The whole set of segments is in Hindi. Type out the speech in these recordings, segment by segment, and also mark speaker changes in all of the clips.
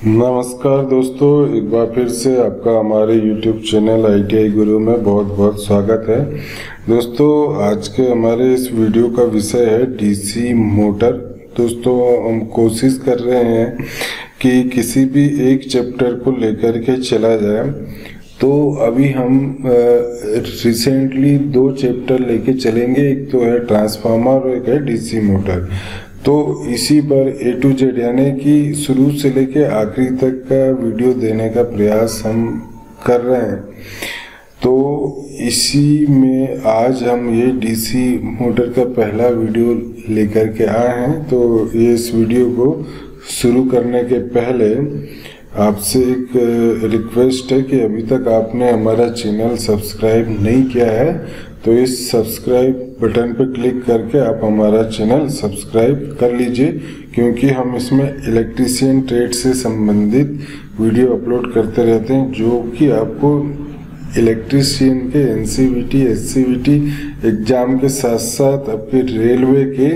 Speaker 1: नमस्कार दोस्तों, एक बार फिर से आपका हमारे YouTube चैनल ITI गुरु में बहुत बहुत स्वागत है। दोस्तों, आज के हमारे इस वीडियो का विषय है डीसी मोटर। दोस्तों, हम कोशिश कर रहे हैं कि किसी भी एक चैप्टर को लेकर के चला जाए। तो अभी हम रिसेंटली 2 चैप्टर लेके चलेंगे, एक तो है ट्रांसफार्मर और एक है डीसी मोटर। तो इसी पर A to Z यानी कि शुरू से लेके आखिरी तक का वीडियो देने का प्रयास हम कर रहे हैं। तो इसी में आज हम ये डीसी मोटर का पहला वीडियो लेकर के आए हैं। तो ये इस वीडियो को शुरू करने के पहले आपसे एक रिक्वेस्ट है कि अभी तक आपने हमारा चैनल सब्सक्राइब नहीं किया है तो इस सब्सक्राइब बटन पर क्लिक करके आप हमारा चैनल सब्सक्राइब कर लीजिए, क्योंकि हम इसमें इलेक्ट्रीशियन ट्रेड से संबंधित वीडियो अपलोड करते रहते हैं, जो कि आपको इलेक्ट्रीशियन के NCVT, SCVT एग्ज़ाम के साथ साथ आपके रेलवे के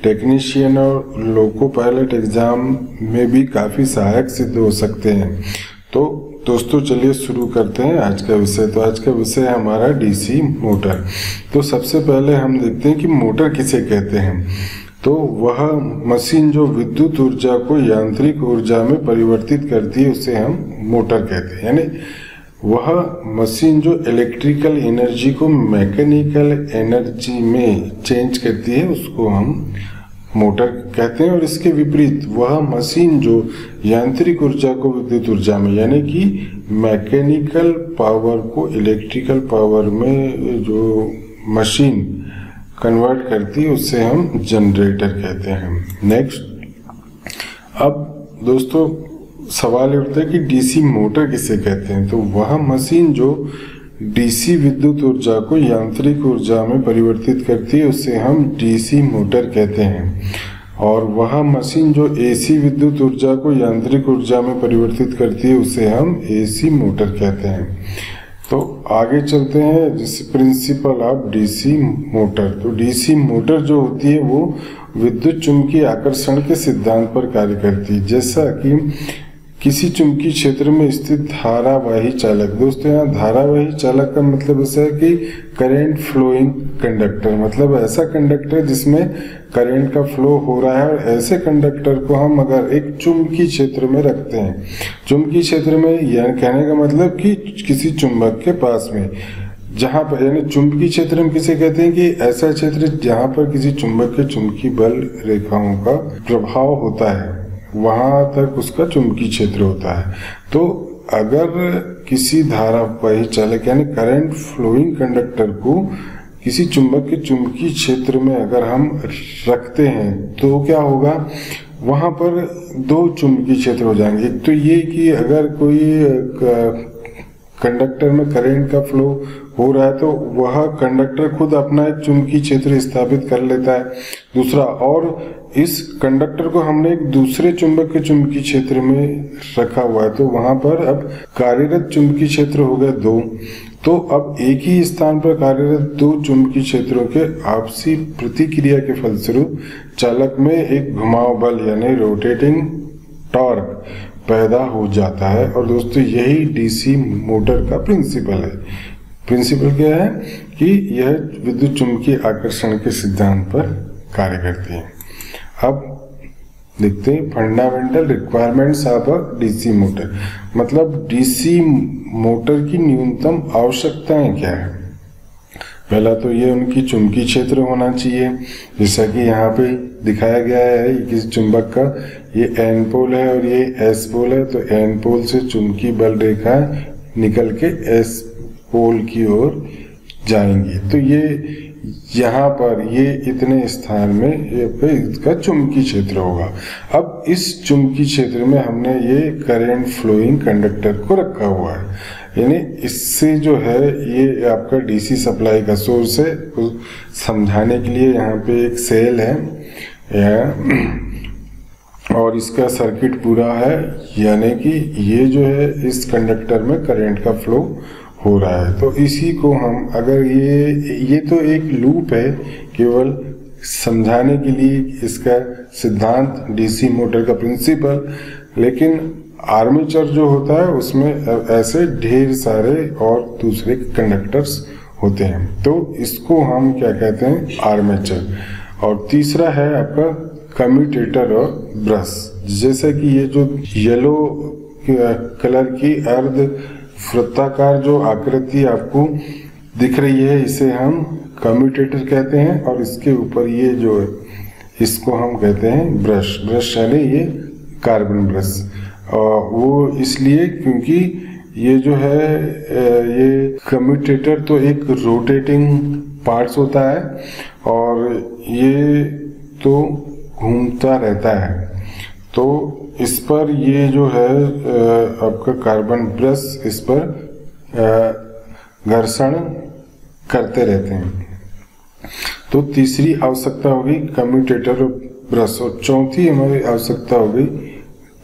Speaker 1: टेक्नीशियन और लोको पायलट एग्ज़ाम में भी काफ़ी सहायक सिद्ध हो सकते हैं। तो दोस्तों, चलिए शुरू करते हैं आज का विषय। तो आज का विषय है हमारा डीसी मोटर। तो सबसे पहले हम देखते हैं कि मोटर किसे कहते हैं। तो वह मशीन जो विद्युत ऊर्जा को यांत्रिक ऊर्जा में परिवर्तित करती है उसे हम मोटर कहते हैं। यानी वह मशीन जो इलेक्ट्रिकल एनर्जी को मैकेनिकल एनर्जी में चेंज करती है उसको हम मोटर कहते हैं। और इसके विपरीत वह मशीन जो यांत्रिक ऊर्जा को विद्युत ऊर्जा में यानी कि मैकेनिकल पावर को इलेक्ट्रिकल पावर में जो मशीन कन्वर्ट करती है उसे हम जनरेटर कहते हैं। नेक्स्ट, अब दोस्तों सवाल उठता है कि डीसी मोटर किसे कहते हैं। तो वह मशीन जो डीसी विद्युत ऊर्जा को यांत्रिक ऊर्जा में परिवर्तित करती है उसे हम डीसी मोटर कहते हैं। और वह मशीन जो एसी विद्युत ऊर्जा को यांत्रिक ऊर्जा में परिवर्तित करती है उसे हम एसी मोटर कहते हैं। तो आगे चलते हैं जिस प्रिंसिपल ऑफ डीसी मोटर। तो डीसी मोटर जो होती है वो विद्युत चुंबकीय आकर्षण के सिद्धांत पर कार्य करती है। जैसा कि किसी चुंबकीय क्षेत्र में स्थित धारावाही चालक। दोस्तों, यहाँ धारावाही चालक का मतलब ऐसा है कि करंट फ्लोइंग कंडक्टर, मतलब ऐसा कंडक्टर जिसमें करंट का फ्लो हो रहा है। और ऐसे कंडक्टर को हम अगर एक चुंबकीय क्षेत्र में रखते हैं, चुंबकीय क्षेत्र में यह कहने का मतलब कि किसी चुंबक के पास में, जहाँ पर यानी चुंबकीय क्षेत्र हम किसे कहते हैं कि ऐसा क्षेत्र जहाँ पर किसी चुंबक के चुंबकीय बल रेखाओं का प्रभाव होता है, वहां तक उसका चुंबकीय क्षेत्र होता है। तो अगर किसी धारावाही चालक यानी करंट फ्लोइंग कंडक्टर को किसी चुंबक के चुंबकीय क्षेत्र में अगर हम रखते हैं तो क्या होगा, वहां पर 2 चुंबकीय क्षेत्र हो जाएंगे। एक तो ये कि अगर कोई कंडक्टर में करंट का फ्लो हो रहा है तो वह कंडक्टर खुद अपना एक चुंबकीय क्षेत्र स्थापित कर लेता है। दूसरा, और इस कंडक्टर को हमने एक दूसरे चुंबक के चुंबकीय क्षेत्र में रखा हुआ है, तो वहां पर अब कार्यरत चुंबकीय क्षेत्र हो गए 2। तो अब एक ही स्थान पर कार्यरत 2 चुंबकीय क्षेत्रों के आपसी प्रतिक्रिया के फलस्वरूप चालक में एक घुमाव बल यानी रोटेटिंग टॉर्क पैदा हो जाता है। और दोस्तों, यही डीसी मोटर का प्रिंसिपल है। प्रिंसिपल क्या है कि यह विद्युत चुंबकीय आकर्षण के सिद्धांत पर कार्य करती है। अब देखते हैं fundamental requirements of a DC motor, मतलब डीसी मोटर की न्यूनतम आवश्यकताएं क्या है। पहला तो ये उनकी चुंबकीय क्षेत्र होना चाहिए, जैसा कि यहाँ पे दिखाया गया है। किसी चुंबक का ये एन पोल है और ये एस पोल है, तो एन पोल से चुंबकीय बल रेखा निकल के एस पोल की ओर जाएंगी। तो ये यहाँ पर ये इतने स्थान में ये पे इसका चुंबकीय क्षेत्र होगा। अब इस चुंबकीय क्षेत्र में हमने ये करंट फ्लोइंग कंडक्टर को रखा हुआ है, यानी इससे जो है ये आपका डीसी सप्लाई का सोर्स है। तो समझाने के लिए यहाँ पे एक सेल है और इसका सर्किट पूरा है, यानी कि ये जो है इस कंडक्टर में करंट का फ्लो हो रहा है। तो इसी को हम अगर ये तो एक लूप है, केवल समझाने के लिए इसका सिद्धांत डीसी मोटर का प्रिंसिपल, लेकिन आर्मेचर जो होता है उसमें ऐसे ढेर सारे और दूसरे कंडक्टर्स होते हैं, तो इसको हम क्या कहते हैं, आर्मेचर। और तीसरा है आपका कम्यूटेटर और ब्रश। जैसे कि ये जो येलो कलर की अर्ध वृत्ताकार जो आकृति आपको दिख रही है, इसे हम कम्यूटेटर कहते हैं, और इसके ऊपर ये जो है इसको हम कहते हैं ब्रश। ब्रश यानी ये कार्बन ब्रश, वो इसलिए क्योंकि ये जो है ये कम्यूटेटर तो एक रोटेटिंग पार्ट्स होता है और ये तो घूमता रहता है, तो इस पर ये जो है आपका कार्बन ब्रश इस पर घर्षण करते रहते हैं। तो तीसरी आवश्यकता होगी कम्यूटेटर और ब्रश, और चौथी हमारी आवश्यकता होगी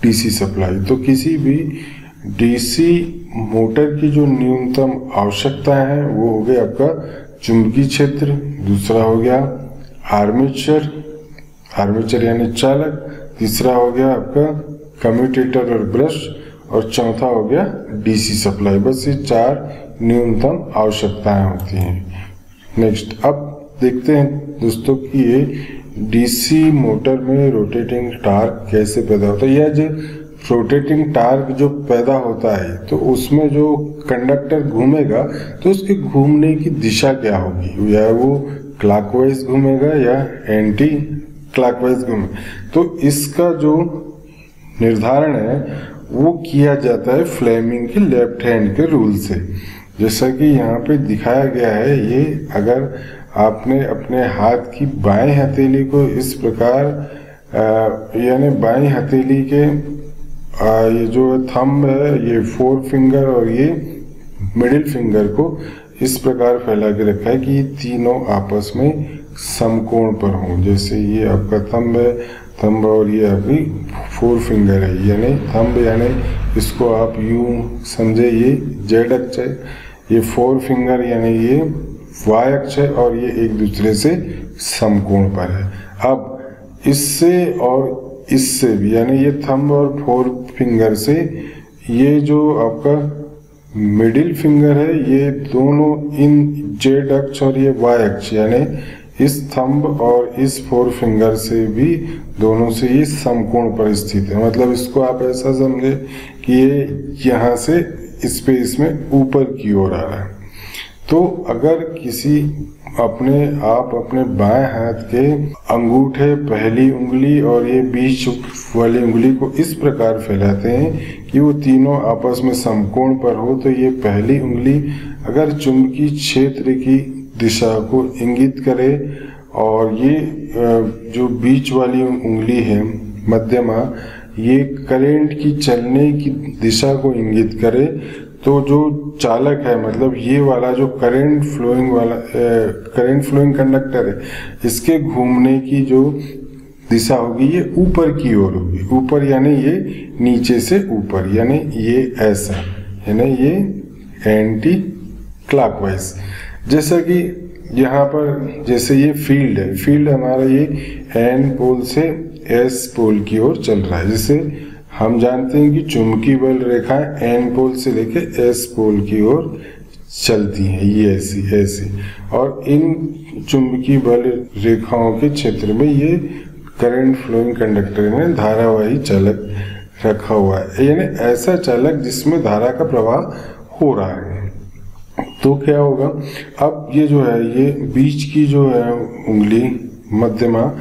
Speaker 1: डीसी सप्लाई। तो किसी भी डीसी मोटर की जो न्यूनतम आवश्यकता है वो हो गया आपका चुंबकीय क्षेत्र, दूसरा हो गया आर्मेचर, आर्मेचर यानी चालक, तीसरा हो गया आपका कम्यूटेटर और ब्रश, और चौथा हो गया डीसी सप्लाई। बस ये 4 न्यूनतम आवश्यकताएं होती हैं। नेक्स्ट अब देखते हैं दोस्तों कि ये डीसी मोटर में रोटेटिंग टार्क कैसे पैदा होता है। यह जो रोटेटिंग टार्क जो पैदा होता है तो उसमें जो कंडक्टर घूमेगा तो उसके घूमने की दिशा क्या होगी, या वो क्लॉकवाइज घूमेगा या एंटी क्लॉकवाइज घूमेगा। तो इसका जो निर्धारण है वो किया जाता है फ्लेमिंग के लेफ्ट हैंड के रूल से। जैसा कि यहाँ पे दिखाया गया है, ये अगर आपने अपने हाथ की बाएं हथेली को इस प्रकार यानी बाएं हथेली के ये जो थंब है, ये 4 फिंगर और ये मिडिल फिंगर को इस प्रकार फैला के रखा है कि ये तीनों आपस में समकोण पर हों। जैसे ये आपका थंब है, थंब और ये आपकी 4 फिंगर है, यानी थंब यानी इसको आप यूं समझे ये जेड अक्ष है, ये 4 फिंगर यानी ये वाई अक्ष है, और ये एक दूसरे से समकोण पर है। अब इससे और इससे भी यानी ये थंब और 4 फिंगर से ये जो आपका मिडिल फिंगर है, ये दोनों इन जेड अक्ष और ये वाई अक्ष यानी इस थंब और इस 4 फिंगर से भी दोनों से ये समकोण पर स्थित है। मतलब इसको आप ऐसा समझे कि ये यहाँ से स्पेस में ऊपर की ओर आ रहा है। तो अगर किसी आप अपने बाएं हाथ के अंगूठे, पहली उंगली और ये बीच वाली उंगली को इस प्रकार फैलाते हैं कि वो तीनों आपस में समकोण पर हो, तो ये पहली उंगली अगर चुंबकीय क्षेत्र की दिशा को इंगित करे और ये जो बीच वाली उंगली है मध्यमा, ये करंट की चलने की दिशा को इंगित करे, तो जो चालक है मतलब ये वाला जो करंट फ्लोइंग कंडक्टर है, इसके घूमने की जो दिशा होगी ये ऊपर की ओर होगी। ऊपर यानी ये नीचे से ऊपर, यानी ये ऐसा, यानी ये एंटी क्लॉकवाइज। जैसा कि यहाँ पर जैसे ये फील्ड है, फील्ड हमारा ये एन पोल से एस पोल की ओर चल रहा है। जैसे हम जानते हैं कि चुंबकीय बल रेखाएं एन पोल से लेके एस पोल की ओर चलती हैं, ये ऐसी ऐसी, और इन चुंबकीय बल रेखाओं के क्षेत्र में ये करंट फ्लोइंग कंडक्टर में धारावाही चालक रखा हुआ है, यानी ऐसा चालक जिसमें धारा का प्रवाह हो रहा है। तो क्या होगा, अब ये जो है ये बीच की जो है उंगली मध्यमा,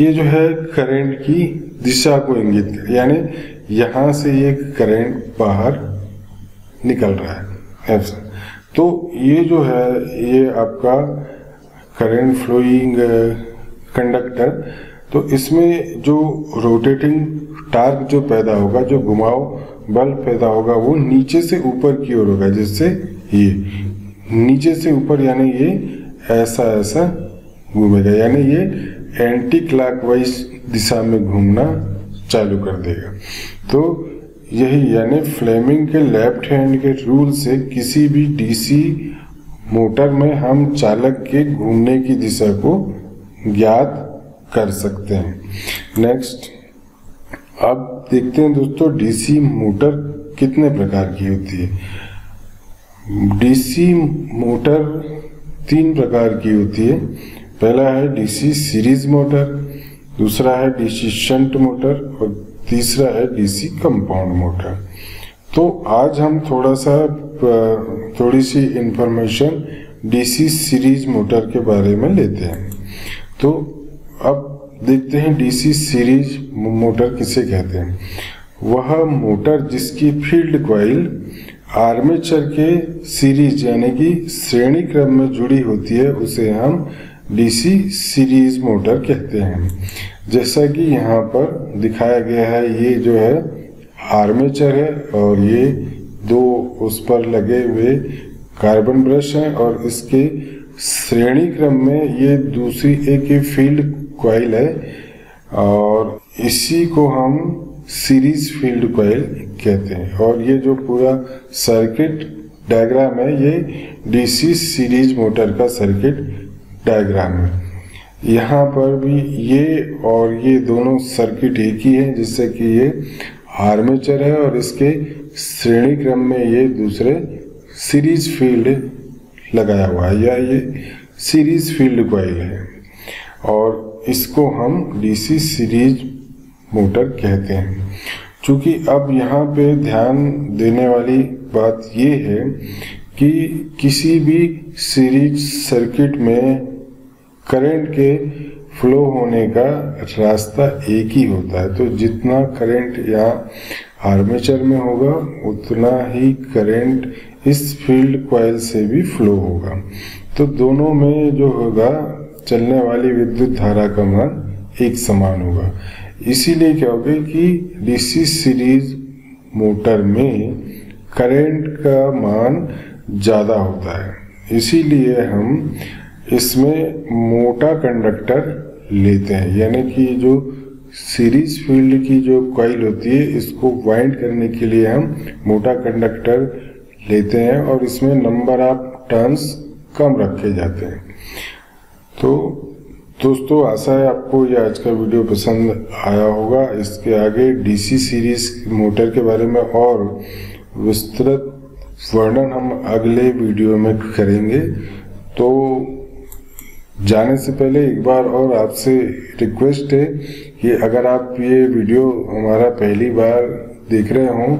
Speaker 1: ये जो है करंट की दिशा को इंगित कर, यानी यहाँ से ये करंट बाहर निकल रहा है ऐसा। तो ये जो है ये आपका करंट फ्लोइंग कंडक्टर, तो इसमें जो रोटेटिंग टार्क जो पैदा होगा, जो घुमाव बल पैदा होगा, वो नीचे से ऊपर की ओर होगा। जिससे ये नीचे से ऊपर यानी ये ऐसा ऐसा घूमेगा, यानी ये एंटी क्लॉकवाइज दिशा में घूमना चालू कर देगा। तो यही यानी फ्लेमिंग के लेफ्ट हैंड के रूल से किसी भी डीसी मोटर में हम चालक के घूमने की दिशा को ज्ञात कर सकते हैं। नेक्स्ट, अब देखते हैं दोस्तों डीसी मोटर कितने प्रकार की होती है। डीसी मोटर 3 प्रकार की होती है। पहला है डीसी सीरीज मोटर, दूसरा है डीसी शंट मोटर और तीसरा है डीसी कंपाउंड मोटर। तो आज हम थोड़ी सी इंफॉर्मेशन डीसी सीरीज मोटर के बारे में लेते हैं। तो अब देखते हैं डीसी सीरीज मोटर किसे कहते हैं। वह मोटर जिसकी फील्ड कॉइल आर्मेचर के सीरीज यानी कि श्रेणी क्रम में जुड़ी होती है उसे हम डीसी सीरीज मोटर कहते हैं। जैसा कि यहाँ पर दिखाया गया है, ये जो है आर्मेचर है और ये 2 उस पर लगे हुए कार्बन ब्रश हैं और इसके श्रेणी क्रम में ये दूसरी एक फील्ड कॉइल है और इसी को हम सीरीज फील्ड कॉइल कहते हैं। और ये जो पूरा सर्किट डायग्राम है ये डीसी सीरीज मोटर का सर्किट डायग्राम है। यहाँ पर भी ये और ये दोनों सर्किट एक ही है, जिससे कि ये आर्मेचर है और इसके श्रेणी क्रम में ये दूसरे सीरीज फील्ड लगाया हुआ है या ये सीरीज फील्ड कॉइल है और इसको हम डीसी सीरीज मोटर कहते हैं। चूँकि अब यहाँ पे ध्यान देने वाली बात ये है कि किसी भी सीरीज सर्किट में करंट के फ्लो होने का रास्ता एक ही होता है। तो जितना करंट यहाँ आर्मेचर में होगा उतना ही करंट इस फील्ड कॉइल से भी फ्लो होगा। तो दोनों में जो होगा चलने वाली विद्युत धारा का मान एक समान होगा। इसीलिए क्या होगा कि डीसी सीरीज मोटर में करंट का मान ज़्यादा होता है। इसीलिए हम इसमें मोटा कंडक्टर लेते हैं, यानी कि जो सीरीज फील्ड की जो कॉइल होती है इसको वाइंड करने के लिए हम मोटा कंडक्टर लेते हैं और इसमें नंबर ऑफ टर्न्स कम रखे जाते हैं। तो दोस्तों आशा है आपको ये आज का वीडियो पसंद आया होगा। इसके आगे डीसी सीरीज मोटर के बारे में और विस्तृत वर्णन हम अगले वीडियो में करेंगे। तो जाने से पहले एक बार और आपसे रिक्वेस्ट है कि अगर आप ये वीडियो हमारा पहली बार देख रहे हों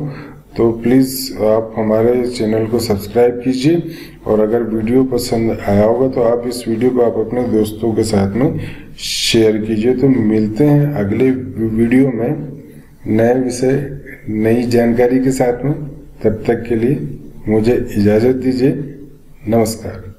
Speaker 1: तो प्लीज़ आप हमारे चैनल को सब्सक्राइब कीजिए और अगर वीडियो पसंद आया होगा तो आप इस वीडियो को आप अपने दोस्तों के साथ में शेयर कीजिए। तो मिलते हैं अगले वीडियो में नए विषय नई जानकारी के साथ में। तब तक के लिए मुझे इजाज़त दीजिए। नमस्कार।